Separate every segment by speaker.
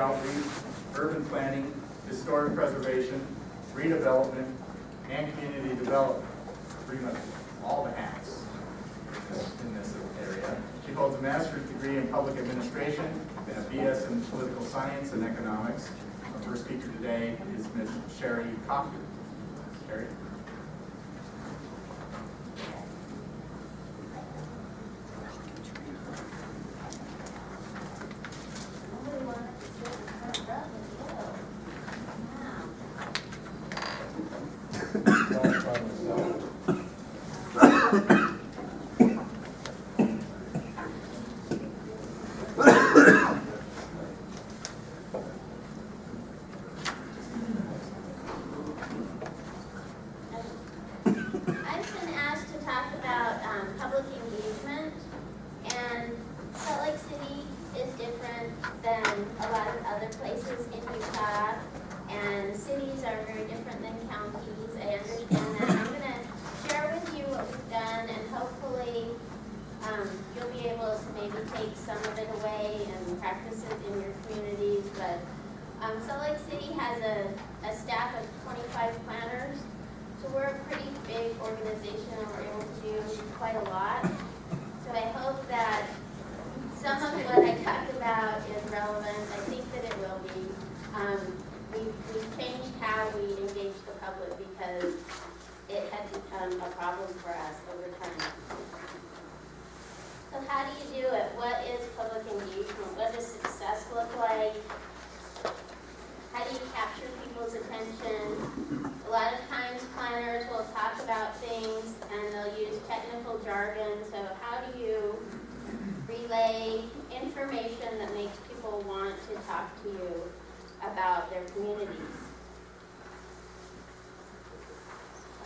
Speaker 1: outreach, urban planning, historic preservation, redevelopment, and community development. Pretty much all the hats in this area. She holds a master's degree in public administration and a BS in political science and economics. Our first speaker today is Ms. Sherry Cochran. Sherry.
Speaker 2: Salt Lake City has a staff of 25 planners, so we're a pretty big organization and we're able to do quite a lot. So I hope that some of what I talked about is relevant. I think that it will be. We've changed how we engage the public because it had become a problem for us over time. So how do you do it? What is public engagement? What does success look like? How do you capture people's attention? A lot of times planners will talk about things and they'll use technical jargon. So how do you relay information that makes people want to talk to you about their communities?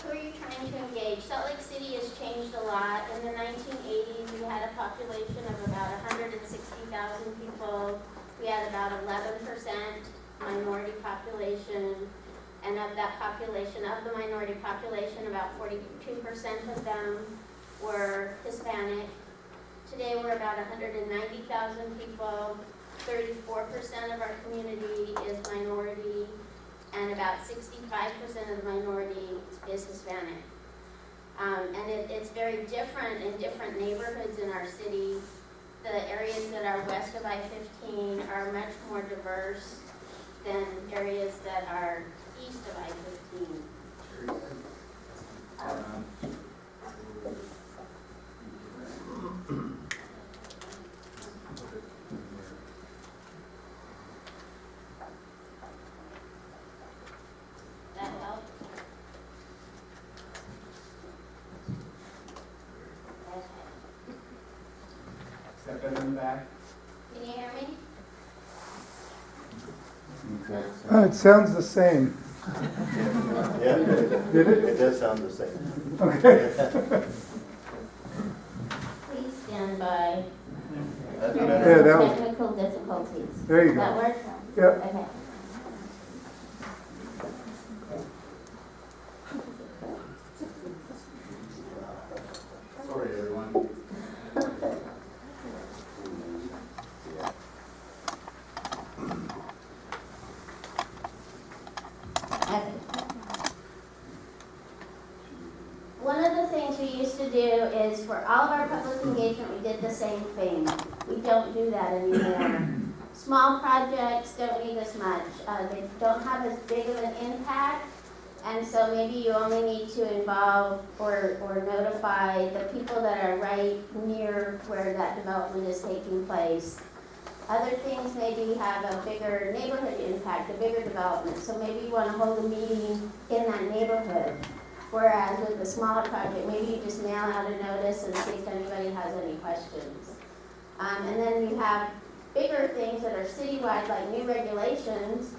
Speaker 2: Who are you trying to engage? Salt Lake City has changed a lot. In the 1980s, we had a population of about 160,000 people. We had about 11% minority population, and of that population, of the minority population, about 42% of them were Hispanic. Today we're about 190,000 people, 34% of our community is minority, and about 65% of the minority is Hispanic. And it's very different in different neighborhoods in our city. The areas that are west of I-15 are much more diverse than areas that are east of I-15. That help? Okay.
Speaker 1: Step better in the back.
Speaker 2: Can you hear me?
Speaker 3: It sounds the same.
Speaker 4: Yeah,
Speaker 3: Did it?
Speaker 4: it does sound the same.
Speaker 3: Okay.
Speaker 2: Please stand by.
Speaker 4: That's
Speaker 3: Yeah,
Speaker 4: better.
Speaker 3: that was-
Speaker 2: Technical difficulties.
Speaker 3: There you
Speaker 2: Does that
Speaker 3: go.
Speaker 2: work?
Speaker 3: Yep.
Speaker 2: Okay.
Speaker 1: Sorry, everyone.
Speaker 2: Okay. One of the things we used to do is for all of our public engagement, we did the same thing. We don't do that anymore. Small projects don't need as much. They don't have as big of an impact, and so maybe you only need to involve or notify the people that are right near where that development is taking place. Other things maybe have a bigger neighborhood impact, a bigger development. So maybe you want to hold a meeting in that neighborhood. Whereas with the smaller project, maybe you just mail out a notice and see if anybody has any questions. And then you have bigger things that are citywide, like new regulations.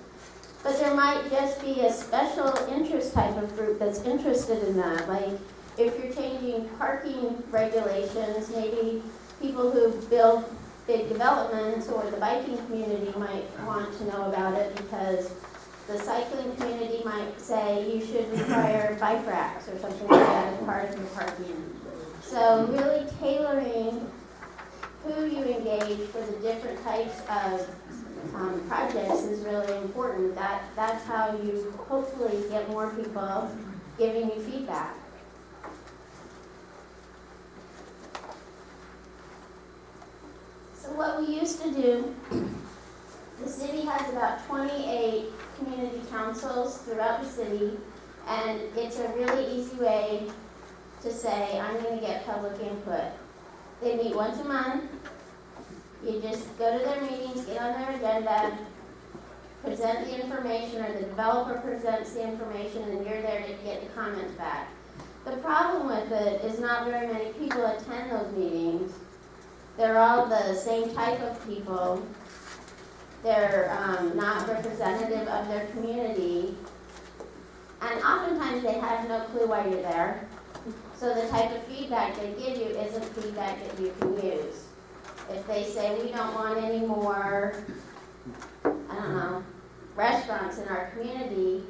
Speaker 2: But there might just be a special interest type of group that's interested in that. Like if you're changing parking regulations, maybe people who build big developments or the biking community might want to know about it because the cycling community might say you should require bike racks or something like that as part of your parking. So really tailoring who you engage for the different types of projects is really important. That's how you hopefully get more people giving you feedback. So what we used to do, the city has about 28 community councils throughout the city, and it's a really easy way to say, I'm going to get public input. They meet once a month. You just go to their meetings, get on their agenda, present the information, or the developer presents the information, and you're there to get the comments back. The problem with it is not very many people attend those meetings. They're all the same type of people. They're not representative of their community. And oftentimes they have no clue why you're there. So the type of feedback they give you isn't feedback that you can use. If they say, we don't want any more, restaurants in our community,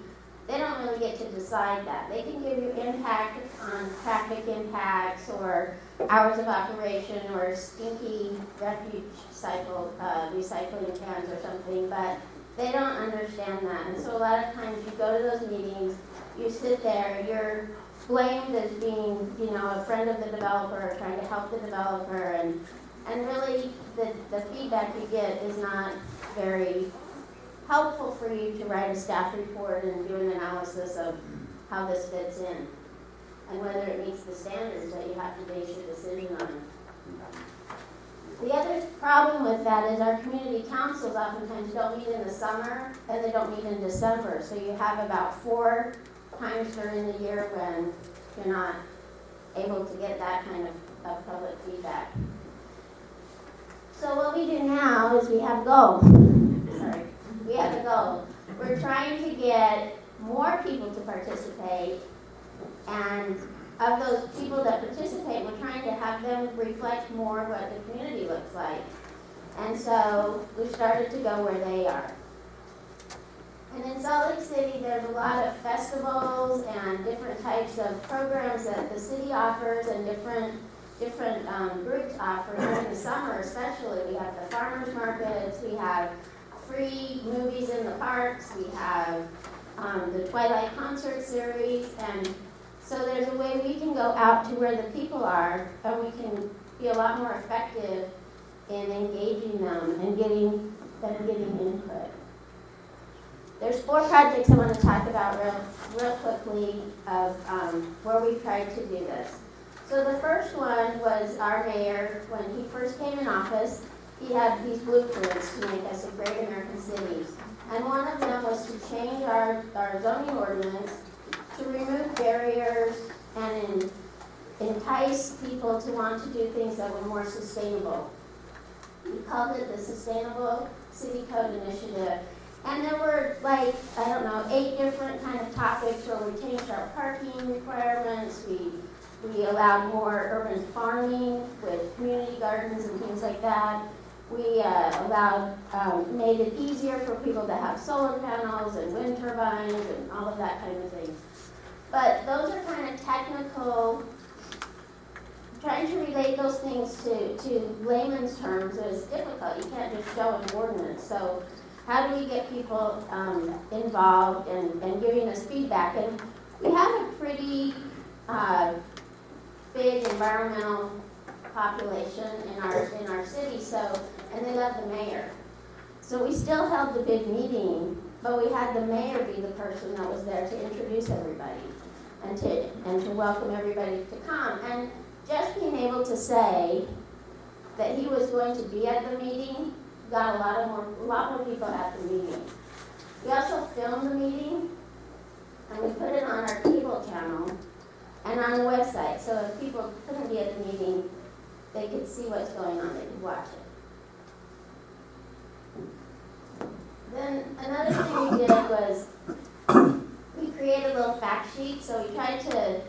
Speaker 2: they don't really get to decide that. They can give you impact on traffic impacts or hours of operation or stinky refuge recycling cans or something, but they don't understand that. And so a lot of times you go to those meetings, you sit there, you're blamed as being, a friend of the developer or trying to help the developer, and really the feedback you get is not very helpful for you to write a staff report and do an analysis of how this fits in and whether it meets the standards that you have to base your decision on. The other problem with that is our community councils oftentimes don't meet in the summer and they don't meet in December. So you have about 4 times during the year when you're not able to get that kind of public feedback. So what we do now is we have a goal. We have a goal. We're trying to get more people to participate, and of those people that participate, we're trying to have them reflect more what the community looks like. And so we started to go where they are. And in Salt Lake City, there's a lot of festivals and different types of programs that the city offers and different groups offer during the summer especially. We have the farmers markets, we have free movies in the parks, we have the Twilight concert series, and so there's a way we can go out to where the people are, and we can be a lot more effective in engaging them and getting input. There's 4 projects I want to talk about real quickly of where we tried to do this. So the first one was our mayor, when he first came in office, he had these blueprints to make us a great American city. And one of them was to change our zoning ordinance to remove barriers and entice people to want to do things that were more sustainable. We called it the Sustainable City Code Initiative. And there were 8 different kind of topics where we changed our parking requirements, we allowed more urban farming with community gardens and things like that. We made it easier for people to have solar panels and wind turbines and all of that kind of thing. But those are kind of technical. Trying to relate those things to layman's terms is difficult. You can't just show an ordinance. So how do we get people involved and giving us feedback? And we have a pretty big environmental population in our city, and they love the mayor. So we still held the big meeting, but we had the mayor be the person that was there to introduce everybody and to welcome everybody to come. And just being able to say that he was going to be at the meeting got a lot more people at the meeting. We also filmed the meeting, and we put it on our cable channel and on the website. So if people couldn't be at the meeting, they could see what's going on, they could watch it. Then another thing we did was we created a little fact sheet. So we tried to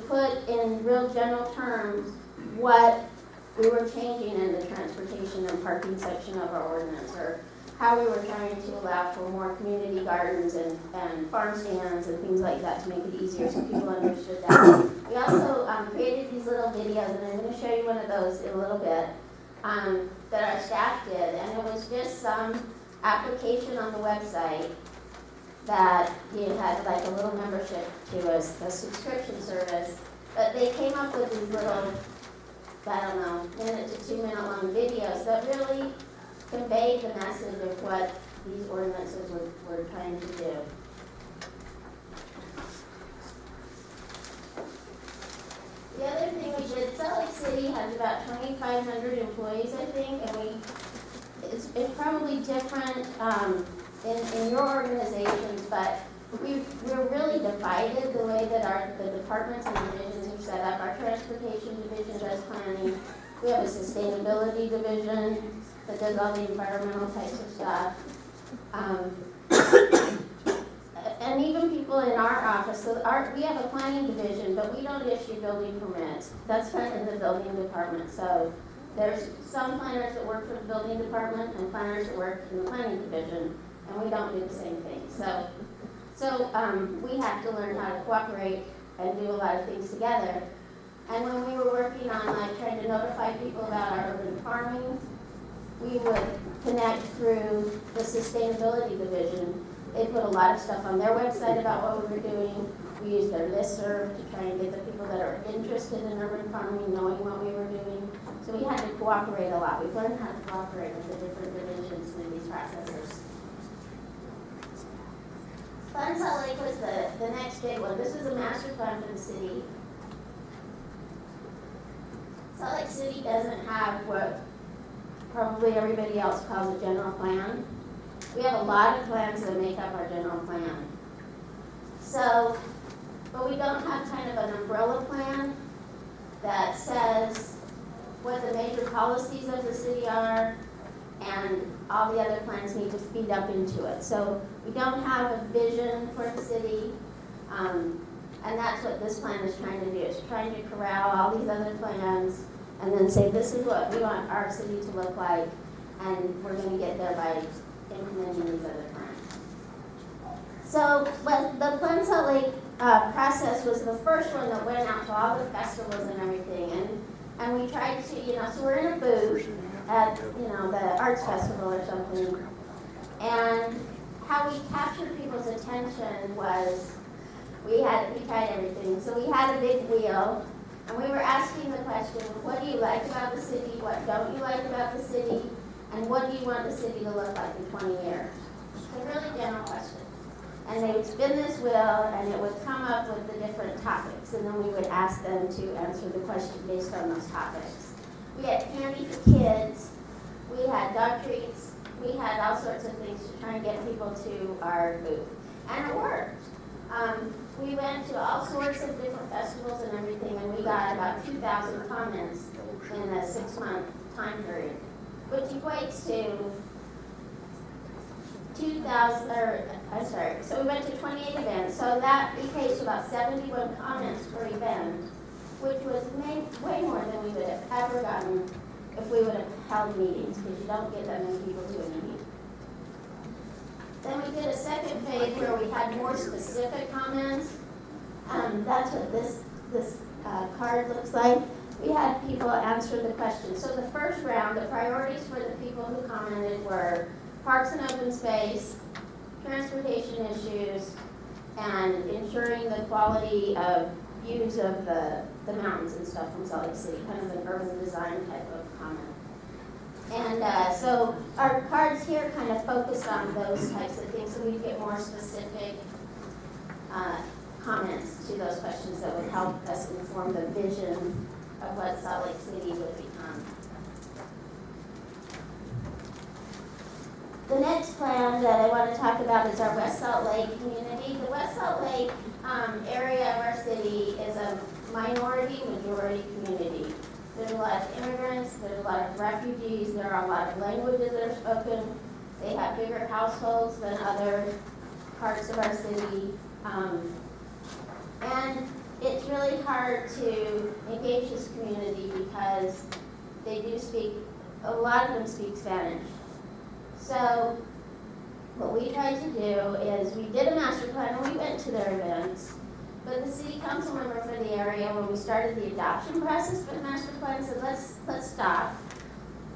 Speaker 2: put in real general terms what we were changing in the transportation and parking section of our ordinance, or how we were trying to allow for more community gardens and farm stands and things like that to make it easier so people understood that. We also created these little videos, and I'm going to show you one of those in a little bit, that our staff did. And it was just some application on the website that you had like a little membership to a subscription service, but they came up with these little, I don't know, minute to 2 minute long videos that really conveyed the message of what these ordinances were trying to do. The other thing we did, Salt Lake City has about 2,500 employees, I think, and it's probably different in your organizations, but we're really divided the way that the departments and divisions are set up. Our transportation division does planning. We have a sustainability division that does all the environmental types of stuff. And even people in our office, so we have a planning division, but we don't issue building permits. That's kind of the building department. So there's some planners that work for the building department and planners that work in the planning division, and we don't do the same thing. So we have to learn how to cooperate and do a lot of things together. And when we were working on like trying to notify people about our urban farming, we would connect through the sustainability division. They put a lot of stuff on their website about what we were doing. We used their listserv to try and get the people that are interested in urban farming knowing what we were doing. So we had to cooperate a lot. We've learned how to cooperate with the different divisions through these processes. Fun Salt Lake was the next big one. This was a master plan for the city. Salt Lake City doesn't have what probably everybody else calls a general plan. We have a lot of plans that make up our general plan. So, but we don't have kind of an umbrella plan that says what the major policies of the city are, and all the other plans need to feed up into it. So we don't have a vision for the city, and that's what this plan is trying to do. It's trying to corral all these other plans and then say, this is what we want our city to look like, and we're going to get there by implementing these other plans. So the Plan Salt Lake process was the first one that went out to all the festivals and everything, and we tried to, so we're in a booth at, the arts festival or something, and how we captured people's attention was we tried everything. So we had a big wheel, and we were asking the question, what do you like about the city, what don't you like about the city, and what do you want the city to look like in 20 years? It's a really general question. And they would spin this wheel, and it would come up with the different topics, and then we would ask them to answer the question based on those topics. We had candy for kids, we had dog treats, we had all sorts of things to try and get people to our booth. And it worked. We went to all sorts of different festivals and everything, and we got about 2,000 comments in a 6-month time period, which equates to so we went to 28 events, so that equates to about 71 comments per event, which was way more than we would have ever gotten if we would have held meetings, because you don't get that many people to a meeting. Then we did a second phase where we had more specific comments. That's what this card looks like. We had people answer the questions. So the first round, the priorities for the people who commented were parks and open space, transportation issues, and ensuring the quality of views of the mountains and stuff from Salt Lake City, kind of an urban design type of comment. And so our cards here kind of focused on those types of things, so we get more specific comments to those questions that would help us inform the vision of what Salt Lake City would become. The next plan that I want to talk about is our West Salt Lake community. The West Salt Lake area of our city is a minority-majority community. There's a lot of immigrants, there's a lot of refugees, there are a lot of languages that are spoken. They have bigger households than other parts of our city. And it's really hard to engage this community because they do speak, a lot of them speak Spanish. So what we tried to do is we did a master plan and we went to their events. But the city council member for the area, when we started the adoption process for the master plan, said let's stop,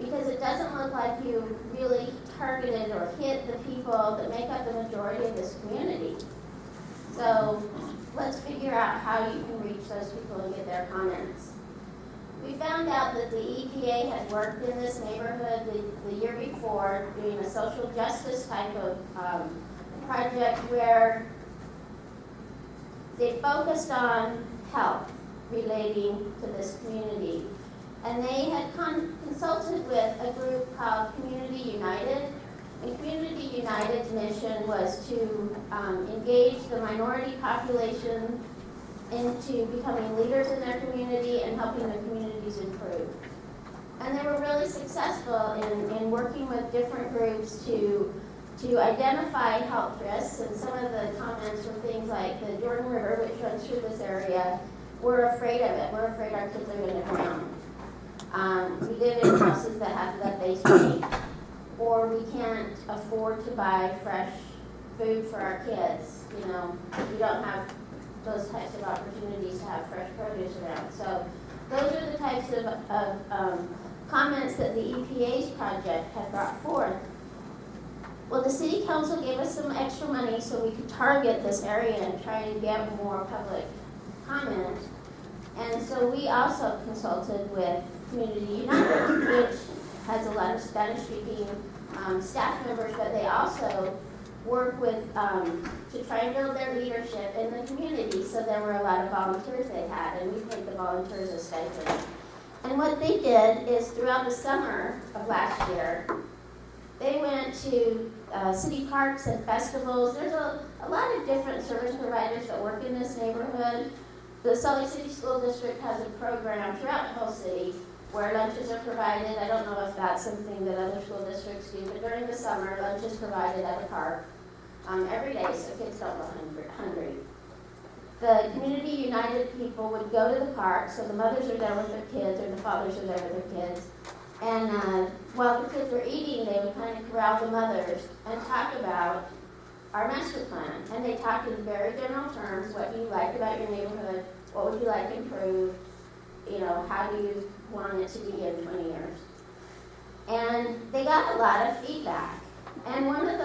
Speaker 2: because it doesn't look like you really targeted or hit the people that make up the majority of this community. So let's figure out how you can reach those people and get their comments. We found out that the EPA had worked in this neighborhood the year before doing a social justice type of project where they focused on health relating to this community. And they had consulted with a group called Community United. And Community United's mission was to engage the minority population into becoming leaders in their community and helping their communities improve. And they were really successful in working with different groups to identify health risks. And some of the comments were things like the Jordan River, which runs through this area, we're afraid of it. We're afraid our kids are going to drown. We live in houses that have lead-based paint, or we can't afford to buy fresh food for our kids. You know, we don't have those types of opportunities to have fresh produce around. So those are the types of comments that the EPA's project had brought forth. Well, the city council gave us some extra money so we could target this area and try and get more public comment. And so we also consulted with Community United, which has a lot of Spanish-speaking staff members, but they also work with to try and build their leadership in the community. So there were a lot of volunteers they had, and we paid the volunteers a stipend. And what they did is throughout the summer of last year, they went to city parks and festivals. There's a lot of different service providers that work in this neighborhood. The Salt Lake City School District has a program throughout the whole city where lunches are provided. I don't know if that's something that other school districts do, but during the summer, lunch is provided at a park every day so kids don't go hungry. The Community United people would go to the park, so the mothers are there with their kids or the fathers are there with their kids. And while the kids were eating, they would kind of corral the mothers and talk about our master plan. And they talked in very general terms, what do you like about your neighborhood, what would you like improved, you know, how do you want it to be in 20 years. And they got a lot of feedback. And one of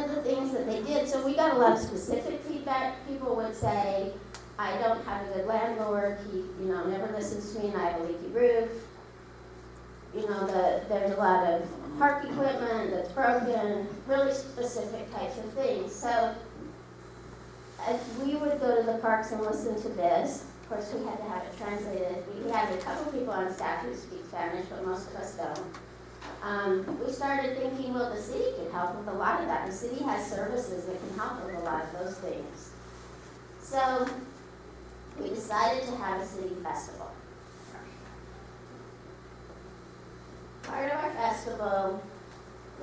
Speaker 2: the things that they did, so we got a lot of specific feedback. People would say, I don't have a good landlord, he never listens to me and I have a leaky roof. You know, there's a lot of park equipment that's broken, really specific types of things. So as we would go to the parks and listen to this, of course we had to have it translated. We had a couple people on staff who speak Spanish, but most of us don't. We started thinking, well, the city could help with a lot of that. The city has services that can help with a lot of those things. So we decided to have a city festival. Part of our festival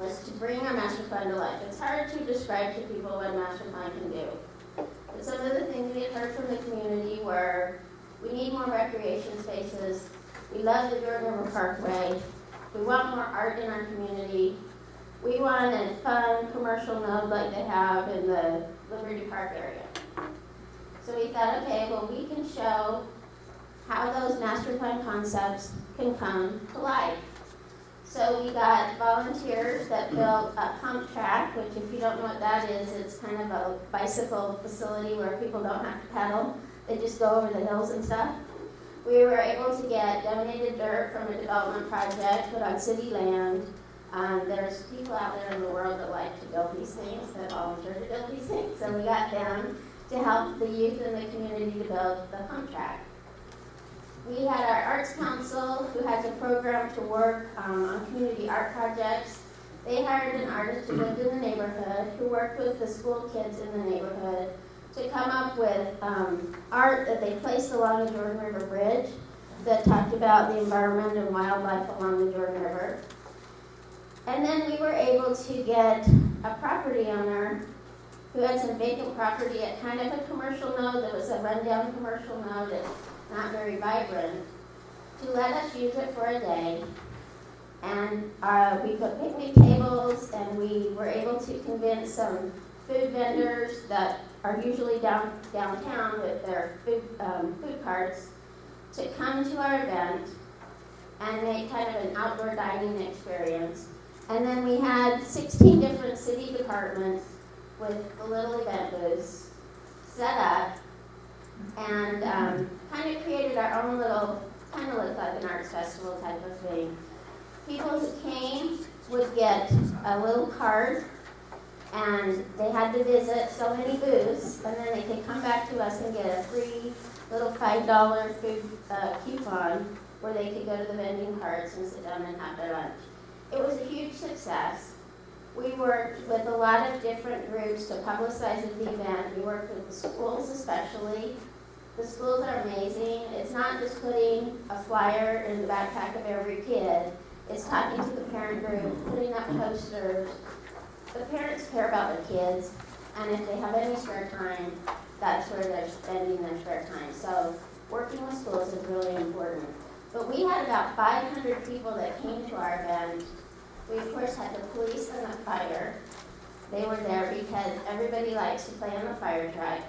Speaker 2: was to bring our master plan to life. It's hard to describe to people what a master plan can do. But some of the things we had heard from the community were, we need more recreation spaces. We love the Jordan River Parkway. We want more art in our community. We want a fun commercial node like they have in the Liberty Park area. So we thought, okay, well, we can show how those master plan concepts can come to life. So we got volunteers that built a pump track, which if you don't know what that is, it's kind of a bicycle facility where people don't have to pedal. They just go over the hills and stuff. We were able to get donated dirt from a development project put on city land. There's people out there in the world that like to build these things, that volunteer to build these things. So we got them to help the youth in the community to build the pump track. We had our Arts Council, who has a program to work on community art projects. They hired an artist who lived in the neighborhood, who worked with the school kids in the neighborhood to come up with art that they placed along the Jordan River Bridge that talked about the environment and wildlife along the Jordan River. And then we were able to get a property owner who had some vacant property at kind of a commercial node that was a rundown commercial node and not very vibrant, to let us use it for a day. And we put picnic tables, and we were able to convince some food vendors that are usually downtown with their food carts to come to our event and made kind of an outdoor dining experience. And then we had 16 different city departments with the little event booths set up, and kind of created our own little, kind of looked like an arts festival type of thing. People who came would get a little card, and they had to visit so many booths, and then they could come back to us and get a free little $5 food coupon where they could go to the vending carts and sit down and have their lunch. It was a huge success. We worked with a lot of different groups to publicize the event. We worked with the schools especially. The schools are amazing. It's not just putting a flyer in the backpack of every kid. It's talking to the parent group, putting up posters. The parents care about their kids, and if they have any spare time, that's where they're spending their spare time. So working with schools is really important. But we had about 500 people that came to our event. We, of course, had the police and the fire. They were there because everybody likes to play on the fire truck.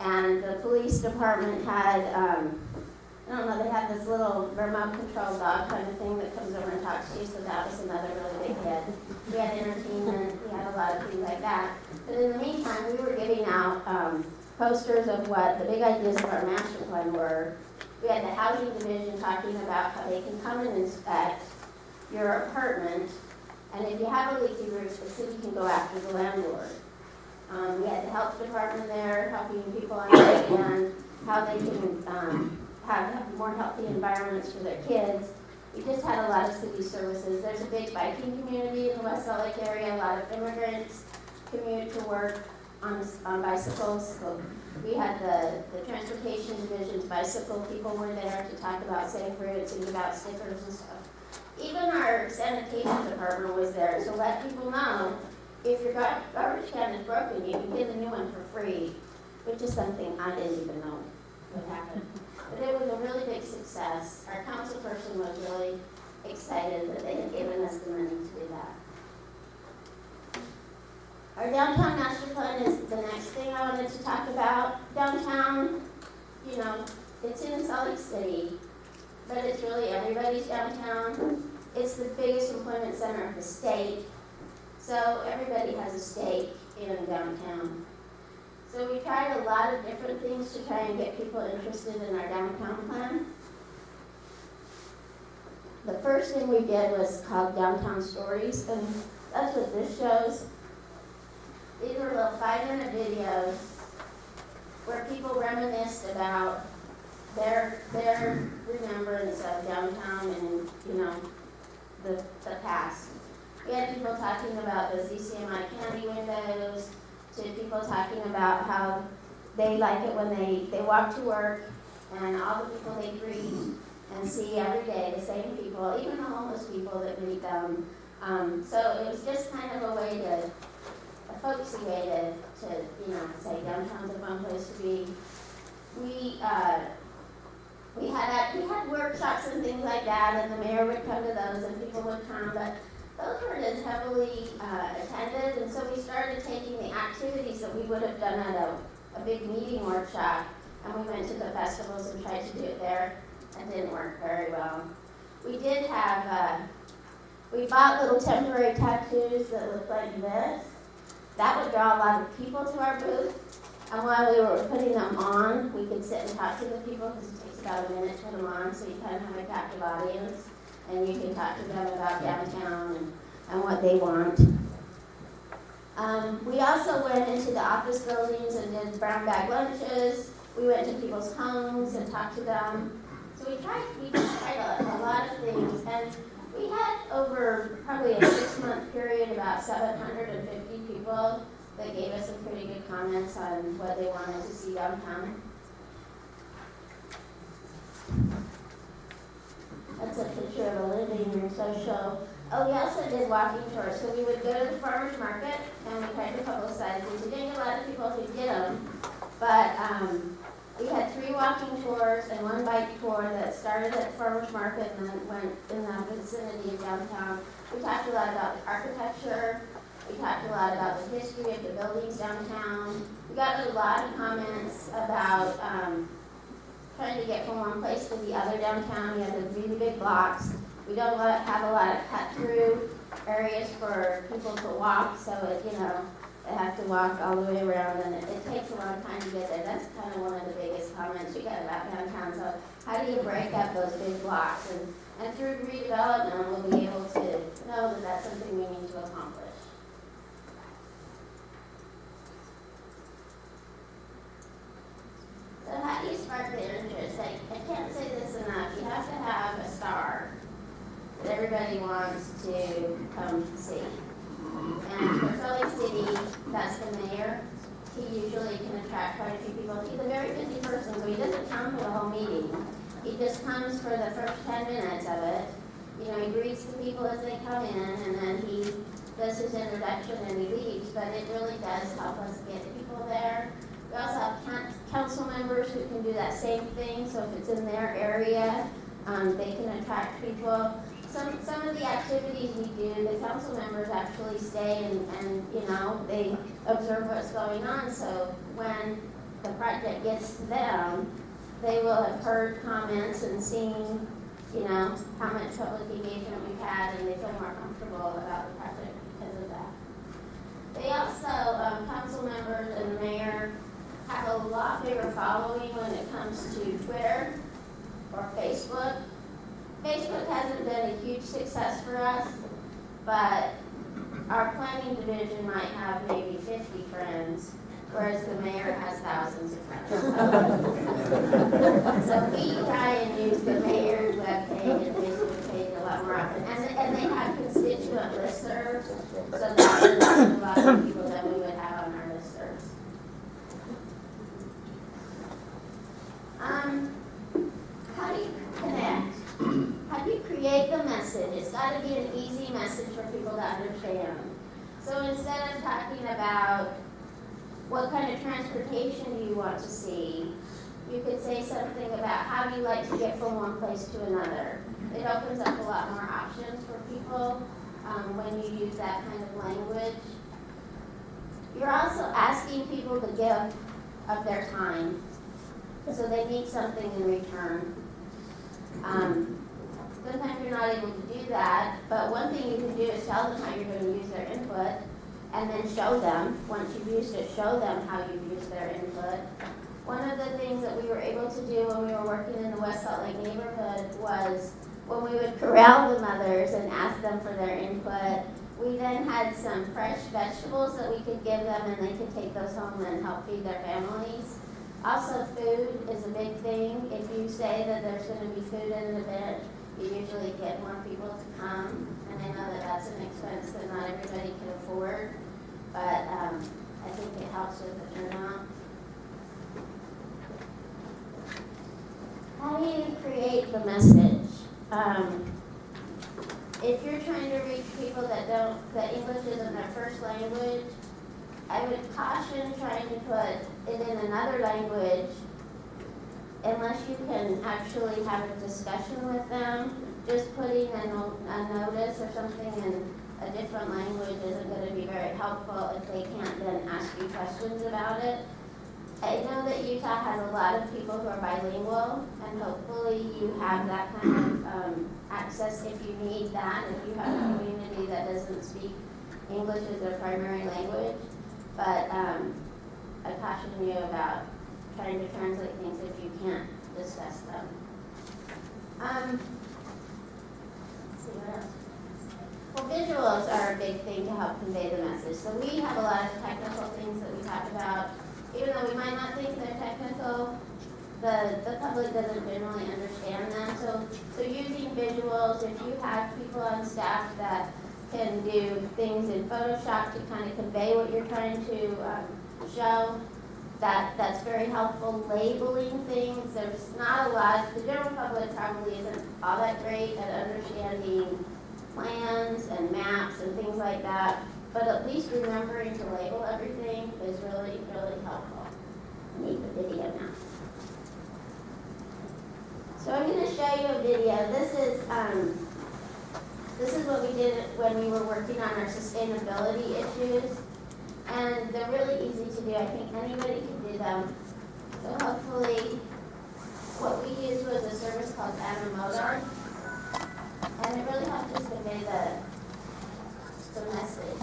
Speaker 2: And the police department had, I don't know, they had this little remote control dog kind of thing that comes over and talks to you, so that was another really big hit. We had entertainment, we had a lot of things like that. But in the meantime, we were giving out posters of what the big ideas of our master plan were. We had the housing division talking about how they can come and inspect your apartment, and if you have a leaky roof, the city can go after the landlord. We had the health department there helping people understand how they can have more healthy environments for their kids. We just had a lot of city services. There's a big biking community in the West Salt Lake area. A lot of immigrants commute to work on bicycles. So we had the transportation division's bicycle people were there to talk about safe routes and give out stickers and stuff. Even our sanitation department was there to let people know if your garbage can is broken, you can get a new one for free, which is something I didn't even know would happen. But it was a really big success. Our council person was really excited that they had given us the money to do that. Our downtown master plan is the next thing I wanted to talk about. Downtown, you know, it's in Salt Lake City, but it's really everybody's downtown. It's the biggest employment center of the state, so everybody has a stake in downtown. So we tried a lot of different things to try and get people interested in our downtown plan. The first thing we did was called Downtown Stories, and that's what this shows. These are little 5-minute videos where people reminisced about their remembrance of downtown and, you know, the past. We had people talking about the ZCMI candy windows, to people talking about how they like it when they walk to work and all the people they greet and see every day, the same people, even the homeless people that greet them. So it was just kind of a way to, a folksy way to you know, say downtown's a fun place to be. We had workshops and things like that, and the mayor would come to those and people would come, but those weren't as heavily attended, and so we started taking the activities that we would have done at a big meeting workshop, and we went to the festivals and tried to do it there. That didn't work very well. We did have, we bought little temporary tattoos that looked like this. That would draw a lot of people to our booth, and while we were putting them on, we could sit and talk to the people, because it takes about a minute to put them on, so you kind of have a captive audience. And you can talk to them about downtown and what they want. We also went into the office buildings and did brown bag lunches. We went to people's homes and talked to them. So we just tried a lot of things. And we had over probably a 6-month period about 750 people that gave us some pretty good comments on what they wanted to see downtown. That's a picture of a living room social. Oh, we also did walking tours. So we would go to the farmer's market and we tried to publicize these. We didn't get a lot of people who did them, but we had 3 walking tours and 1 bike tour that started at the farmer's market and then went in the vicinity of downtown. We talked a lot about the architecture. We talked a lot about the history of the buildings downtown. We got a lot of comments about trying to get from one place to the other downtown. We have the really big blocks. We don't have a lot of cut-through areas for people to walk, so they have to walk all the way around, and it takes a long time to get there. That's kind of one of the biggest comments you get about downtown. So how do you break up those big blocks? And through redevelopment, we'll be able to know that that's something we need to accomplish. So how do you spark the interest? I can't say this enough. You have to have a star that everybody wants to come see. And for Salt Lake City, that's the mayor. He usually can attract quite a few people. He's a very busy person, so he doesn't come for the whole meeting. He just comes for the first 10 minutes of it. He greets the people as they come in, and then he does his introduction and he leaves. But it really does help us get people there. We also have council members who can do that same thing. So if it's in their area, they can attract people. Some of the activities we do, the council members actually stay and they observe what's going on. So when the project gets to them, they will have heard comments and seen, how much public engagement we've had, and they feel more comfortable about the project because of that. They also, council members and the mayor have a lot bigger following when it comes to Twitter or Facebook. Facebook hasn't been a huge success for us, but our planning division might have maybe 50 friends, whereas the mayor has thousands of friends. So we try and use the mayor's webpage and Facebook page a lot more often. And they have constituent listservs, so that is a lot of people that we would have on our listservs. How do you connect? How do you create the message? It's got to be an easy message for people to understand. So instead of talking about what kind of transportation do you want to see, you could say something about how do you like to get from one place to another. It opens up a lot more options for people when you use that kind of language. You're also asking people to give of their time, so they need something in return. Sometimes you're not able to do that, but one thing you can do is tell them how you're going to use their input, and then show them, once you've used it, show them how you've used their input. One of the things that we were able to do when we were working in the West Salt Lake neighborhood was when we would corral the mothers and ask them for their input, we then had some fresh vegetables that we could give them, and they could take those home and help feed their families. Also, food is a big thing. If you say that there's going to be food at an event, you usually get more people to come, and I know that that's an expense that not everybody can afford, but I think it helps with the turnout. How do you create the message? If you're trying to reach people that English isn't their first language, I would caution trying to put it in another language unless you can actually have a discussion with them. Just putting a notice or something in a different language isn't going to be very helpful if they can't then ask you questions about it. I know that Utah has a lot of people who are bilingual, and hopefully you have that kind of access if you need that, if you have a community that doesn't speak English as their primary language. But I caution you about trying to translate things if you can't discuss them. Let's see what else. Well, visuals are a big thing to help convey the message. So we have a lot of technical things that we talk about. Even though we might not think they're technical, the public doesn't generally understand them. So using visuals, if you have people on staff that can do things in Photoshop to kind of convey what you're trying to show, that's very helpful. Labeling things, there's not a lot. The general public probably isn't all that great at understanding plans and maps and things like that, but at least remembering to label everything is really, really helpful. I need the video now. So I'm going to show you a video. This is what we did when we were working on our sustainability issues, and they're really easy to do. I think anybody can do them. So hopefully what we used was a service called Animoto, and it really helped us convey the message.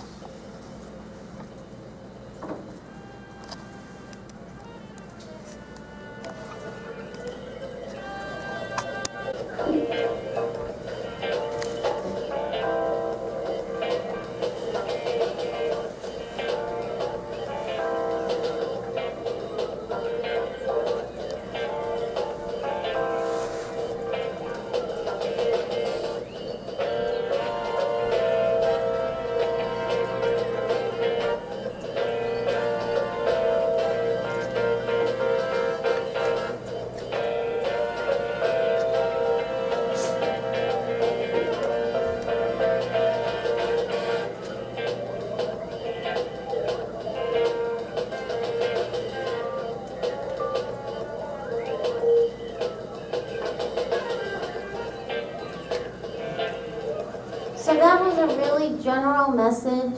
Speaker 2: So that was a really general message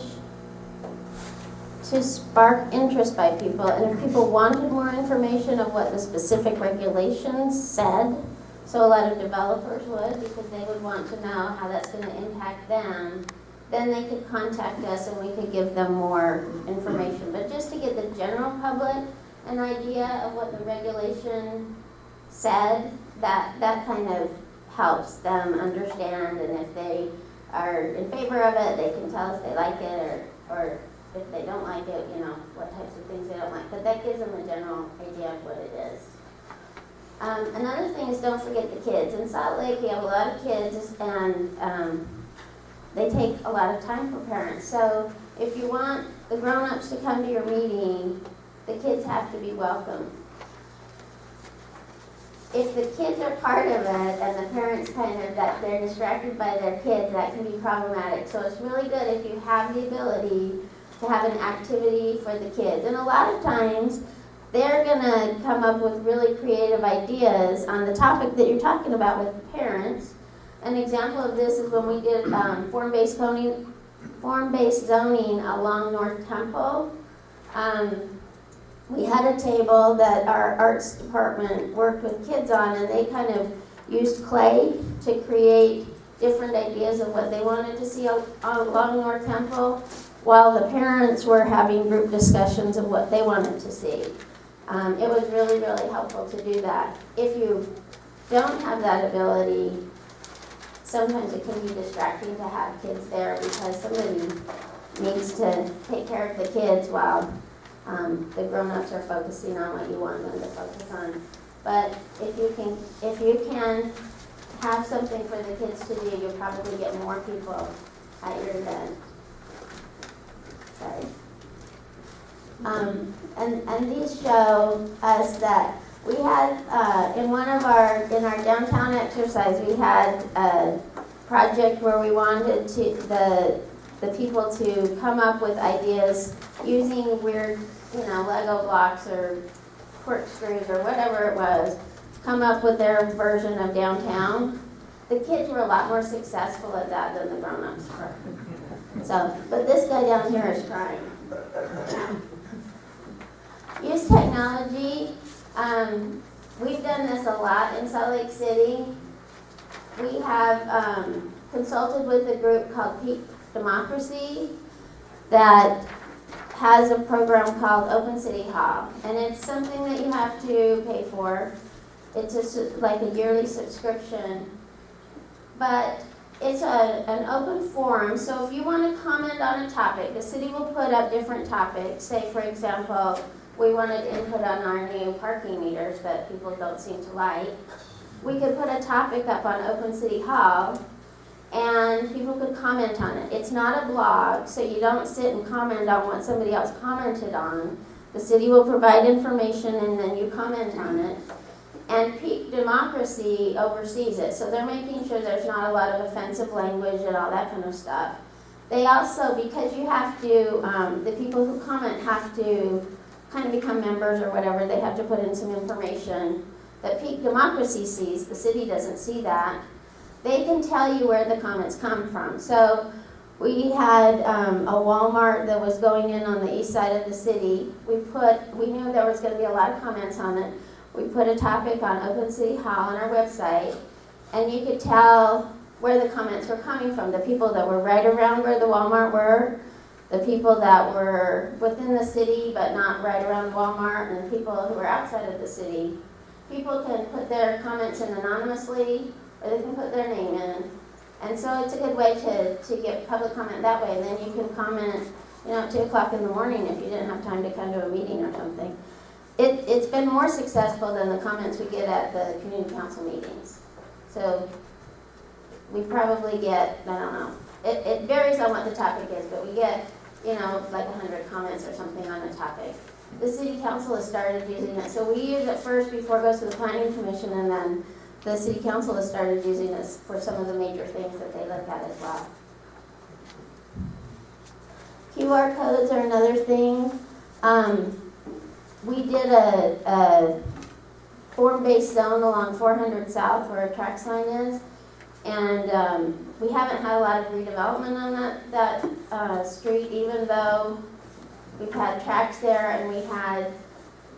Speaker 2: to spark interest by people. And if people wanted more information of what the specific regulations said, so a lot of developers would, because they would want to know how that's going to impact them, then they could contact us and we could give them more information. But just to give the general public an idea of what the regulation said, that kind of helps them understand, and if they are in favor of it, they can tell us they like it, or if they don't like it, you know, what types of things they don't like. But that gives them a general idea of what it is. Another thing is, don't forget the kids. In Salt Lake, we have a lot of kids, and they take a lot of time for parents. So if you want the grown-ups to come to your meeting, the kids have to be welcome. If the kids are part of it and the parents that they're distracted by their kids, that can be problematic. So it's really good if you have the ability to have an activity for the kids. And a lot of times, they're gonna come up with really creative ideas on the topic that you're talking about with the parents. An example of this is when we did form-based zoning along North Temple. We had a table that our arts department worked with kids on, and they kind of used clay to create different ideas of what they wanted to see along North Temple, while the parents were having group discussions of what they wanted to see. It was really, really helpful to do that. If you don't have that ability, sometimes it can be distracting to have kids there because somebody needs to take care of the kids while the grown-ups are focusing on what you want them to focus on. But if you can have something for the kids to do, you'll probably get more people at your event. Sorry. And these show us that we had in our downtown exercise, we had a project where we wanted the people to come up with ideas using weird, Lego blocks or corkscrews or whatever it was, come up with their version of downtown. The kids were a lot more successful at that than the grown-ups were. So, but this guy down here is trying. Use technology. We've done this a lot in Salt Lake City. We have consulted with a group called Peak Democracy that has a program called Open City Hall, and it's something that you have to pay for. It's like a yearly subscription, but it's an open forum, so if you want to comment on a topic, the city will put up different topics. Say, for example, we wanted input on our new parking meters that people don't seem to like. We could put a topic up on Open City Hall, and people could comment on it. It's not a blog, so you don't sit and comment on what somebody else commented on. The city will provide information, and then you comment on it. And Peak Democracy oversees it, so they're making sure there's not a lot of offensive language and all that kind of stuff. They also, because you have to, the people who comment have to kind of become members or whatever, they have to put in some information that Peak Democracy sees. The city doesn't see that. They can tell you where the comments come from. So we had a Walmart that was going in on the east side of the city. We knew there was going to be a lot of comments on it. we put a topic on Oakland City Hall on our website, and you could tell where the comments were coming from. The people that were right around where the Walmart were, the people that were within the city but not right around Walmart, and the people who were outside of the city. People can put their comments in anonymously, or they can put their name in. And so it's a good way to get public comment that way. And then you can comment, at 2 o'clock in the morning if you didn't have time to come to a meeting or something. It's been more successful than the comments we get at the community council meetings. So we probably get, I don't know, it varies on what the topic is, but we get, like 100 comments or something on a topic. The city council has started using it. So we use it first before it goes to the planning commission, and then the city council has started using this for some of the major things that they look at as well. QR codes are another thing. We did a form-based zone along 400 South where a track sign is, and we haven't had a lot of redevelopment on that street, even though we've had tracks there and we had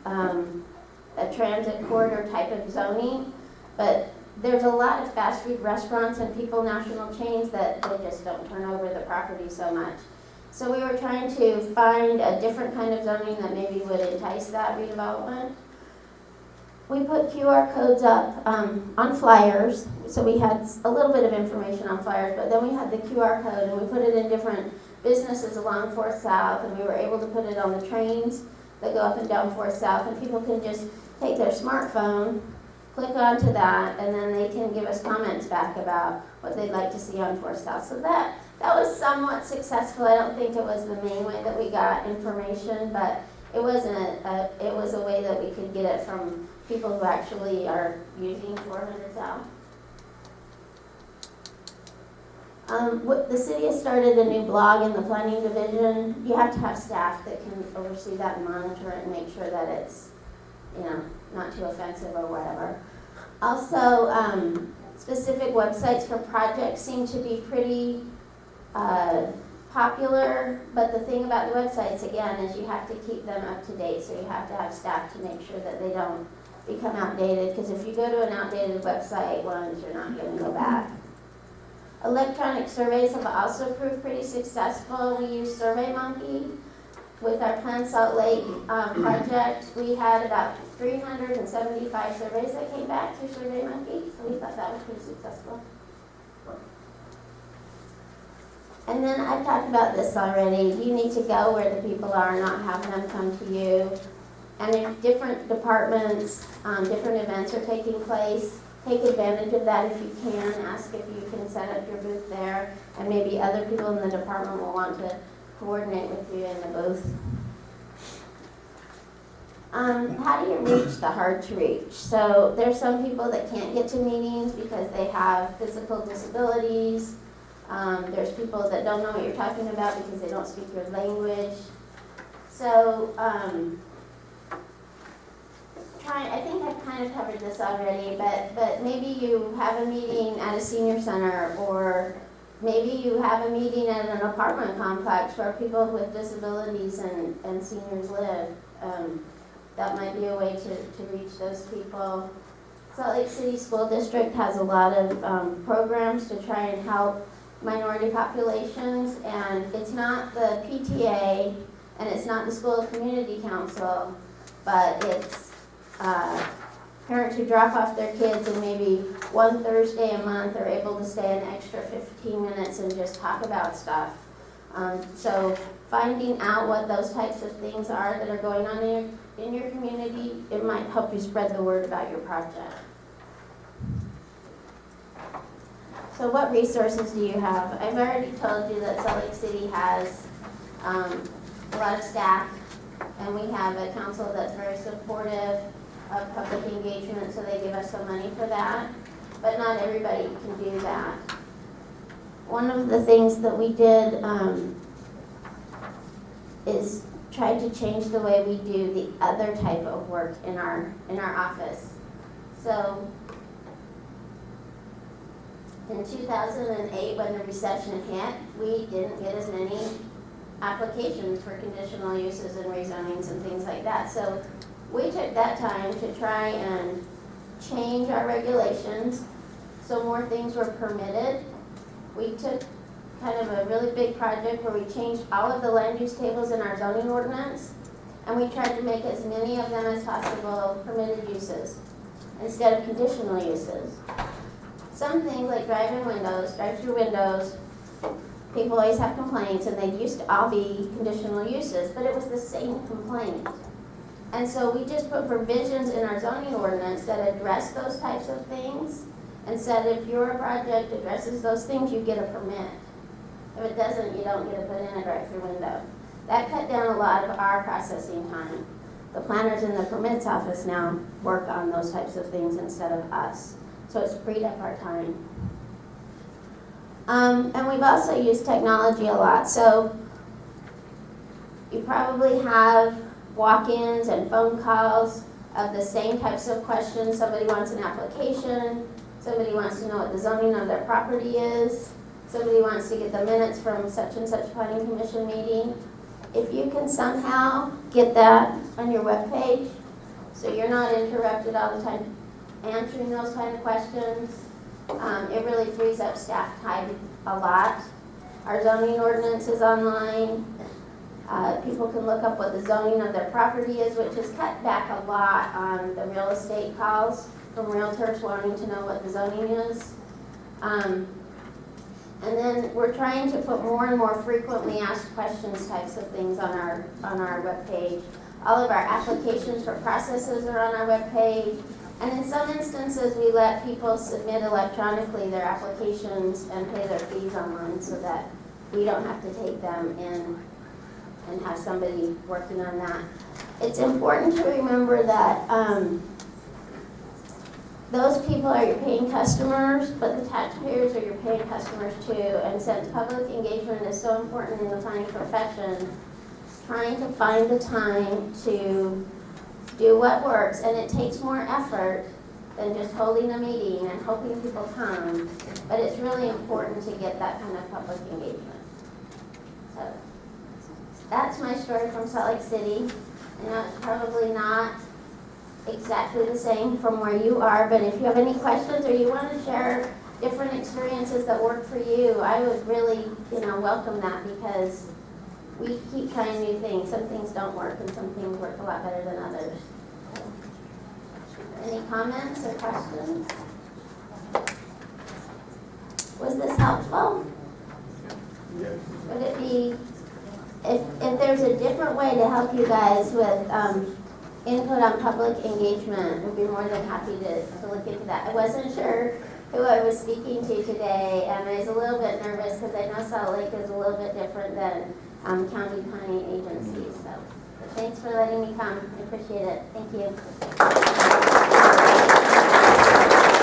Speaker 2: a transit corridor type of zoning. But there's a lot of fast food restaurants and national chains that they just don't turn over the property so much. So we were trying to find a different kind of zoning that maybe would entice that redevelopment. We put QR codes up on flyers, so we had a little bit of information on flyers, but then we had the QR code and we put it in different businesses along 4th South, and we were able to put it on the trains that go up and down 4th South, and people can just take their smartphone, click onto that, and then they can give us comments back about what they'd like to see on 4th South. So that was somewhat successful. I don't think it was the main way that we got information, but it was a way that we could get it from people who actually are using 400 South. The city has started a new blog in the planning division. You have to have staff that can oversee that and monitor it and make sure that it's, not too offensive or whatever. Also, specific websites for projects seem to be pretty popular, but the thing about the websites, again, is you have to keep them up to date, so you have to have staff to make sure that they don't become outdated, because if you go to an outdated website once, you're not going to go back. Electronic surveys have also proved pretty successful. We use SurveyMonkey with our Plan Salt Lake project. We had about 375 surveys that came back through SurveyMonkey, so we thought that was pretty successful. And then I've talked about this already. You need to go where the people are, not have them come to you. And if different departments, different events are taking place, take advantage of that if you can. Ask if you can set up your booth there, and maybe other people in the department will want to coordinate with you in the booth. How do you reach the hard to reach? So there's some people that can't get to meetings because they have physical disabilities. There's people that don't know what you're talking about because they don't speak your language. So I think I've kind of covered this already, but maybe you have a meeting at a senior center, or maybe you have a meeting at an apartment complex where people with disabilities and seniors live. That might be a way to reach those people. Salt Lake City School District has a lot of programs to try and help minority populations, and it's not the PTA and it's not the school community council, but it's parents who drop off their kids and maybe one Thursday a month are able to stay an extra 15 minutes and just talk about stuff. So finding out what those types of things are that are going on in your community, it might help you spread the word about your project. So what resources do you have? I've already told you that Salt Lake City has a lot of staff, and we have a council that's very supportive of public engagement, so they give us some money for that, but not everybody can do that. One of the things that we did is try to change the way we do the other type of work in our office. So in 2008, when the recession hit, we didn't get as many applications for conditional uses and rezonings and things like that. So we took that time to try and change our regulations so more things were permitted. We took kind of a really big project where we changed all of the land use tables in our zoning ordinance, and we tried to make as many of them as possible permitted uses instead of conditional uses. Some things like drive-through windows, people always have complaints, and they used to all be conditional uses, but it was the same complaint. And so we just put provisions in our zoning ordinance that address those types of things, and said if your project addresses those things, you get a permit. If it doesn't, you don't get to put in a drive-through window. That cut down a lot of our processing time. The planners in the permits office now work on those types of things instead of us. So it's freed up our time. And we've also used technology a lot. So you probably have walk-ins and phone calls of the same types of questions. Somebody wants an application. Somebody wants to know what the zoning of their property is. Somebody wants to get the minutes from such and such planning commission meeting. If you can somehow get that on your webpage, so you're not interrupted all the time answering those kind of questions, it really frees up staff time a lot. Our zoning ordinance is online. People can look up what the zoning of their property is, which has cut back a lot on the real estate calls from realtors wanting to know what the zoning is. And then we're trying to put more and more frequently asked questions types of things on our webpage. All of our applications for processes are on our webpage. And in some instances, we let people submit electronically their applications and pay their fees online so that we don't have to take them in and have somebody working on that. It's important to remember that those people are your paying customers, but the taxpayers are your paying customers too. And since public engagement is so important in the planning profession, trying to find the time to do what works, and it takes more effort than just holding a meeting and hoping people come, but it's really important to get that kind of public engagement. So that's my story from Salt Lake City. I know it's probably not exactly the same from where you are, but if you have any questions or you want to share different experiences that work for you, I would really, welcome that, because we keep trying new things. Some things don't work and some things work a lot better than others. Any comments or questions? Was this helpful?
Speaker 4: Yes.
Speaker 2: Would it be, if there's a different way to help you guys with input on public engagement, we'd be more than happy to look into that. I wasn't sure who I was speaking to today, and I was a little bit nervous because I know Salt Lake is a little bit different than county planning agencies. So, but thanks for letting me come. I appreciate it. Thank you.